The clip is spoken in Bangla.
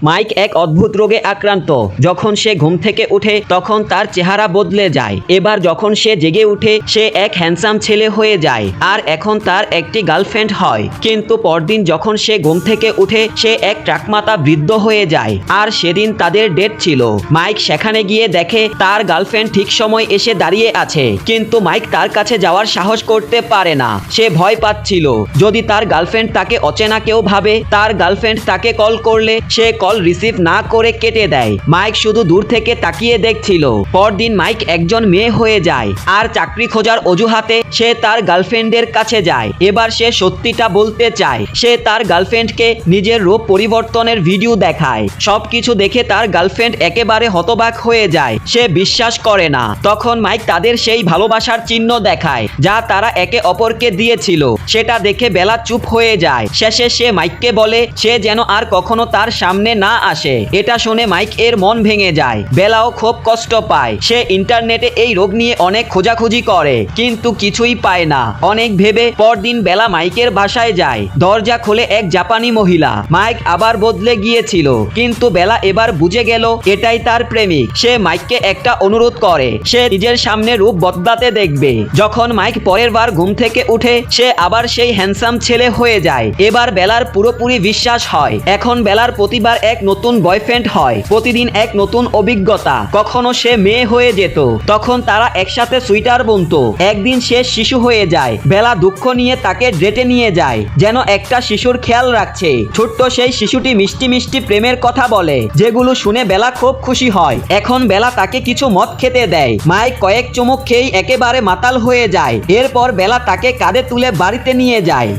মাইক এক অদ্ভুত রোগে আক্রান্ত। যখন সে ঘুম থেকে উঠে তখন তার চেহারা বদলে যায়। এবার যখন সে জেগে উঠে সে এক হ্যান্ডসাম ছেলে হয়ে যায় আর এখন তার একটি গার্লফ্রেন্ড হয়। কিন্তু পরদিন যখন সে ঘুম থেকে উঠে সে এক ট্রাকমাতা বৃদ্ধ হয়ে যায় আর সেদিন তাদের ডেট ছিল। মাইক সেখানে গিয়ে দেখে তার গার্লফ্রেন্ড ঠিক সময় এসে দাঁড়িয়ে আছে, কিন্তু মাইক তার কাছে যাওয়ার সাহস করতে পারে না। সে ভয় পাচ্ছিল যদি তার গার্লফ্রেন্ড তাকে অচেনা কেউ ভাবে। তার গার্লফ্রেন্ড তাকে কল করলে সে কল রিসিভ না করে কেটে দেয়। মাইক শুধু দূর থেকে তাকিয়ে দেখছিল। পরদিন মাইক একজন মেয়ে হয়ে যায় আর চাকরি খোঁজার অজুহাতে সে তার গার্লফ্রেন্ডের কাছে যায়। এবার সে সত্যিটা বলতে চায়। সে তার গার্লফ্রেন্ডকে নিজের রূপ পরিবর্তনের ভিডিও দেখায়। সবকিছু দেখে তার গার্লফ্রেন্ড একেবারে হতবাক হয়ে যায়। সে বিশ্বাস করে না। তখন মাইক তাদের সেই ভালোবাসার চিহ্ন দেখায় যা তারা একে অপরকে দিয়েছিল। সেটা দেখে বেলা চুপ হয়ে যায়। শেষে সে মাইককে বলে সে যেন আর কখনো তার সামনে না আসে। এটা শুনে মাইক এর মন ভেঙে যায়। বেলাও খুব কষ্ট পায়। সে ইন্টারনেটে এই রোগ নিয়ে অনেক খোঁজাখুঁজি করে কিন্তু কিছুই পায় না। অনেক ভেবে পরদিন বেলা মাইকের বাসায় যায়। দরজা খুলে এক জাপানি মহিলা। মাইক আবার বদলে গিয়েছিল, কিন্তু বেলা এবার বুঝে গেল এটাই তার প্রেমিক। সে মাইককে একটা অনুরোধ করে সে নিজের সামনে রূপ বদলাতে দেখবে। যখন মাইক পরের বার ঘুম থেকে উঠে সে আবার সেই হ্যান্ডসাম ছেলে হয়ে যায়। এবার বেলার পুরোপুরি বিশ্বাস হয়। এখন বেলার প্রতিবার এক নতুন বয়ফ্রেন্ড হয়, প্রতিদিন এক নতুন অভিজ্ঞতা। কখনো সে মেয়ে হয়ে যেত, তখন তারা একসাথে সুইটার বুনতো। একদিন সে শিশু হয়ে যায়। বেলা দুঃখ নিয়ে তাকে ডেটে নিয়ে যায়, যেন একটা শিশুর খেয়াল রাখছে। ছোট্ট সেই শিশুটি মিষ্টি মিষ্টি প্রেমের কথা বলে, যেগুলো শুনে বেলা খুব খুশি হয়। এখন বেলা তাকে কিছু মদ খেতে দেয়। মাইক কয়েক চুমুক খেয়েই একেবারে মাতাল হয়ে যায়। এরপর বেলা তাকে কাঁধে তুলে বাড়িতে নিয়ে যায়।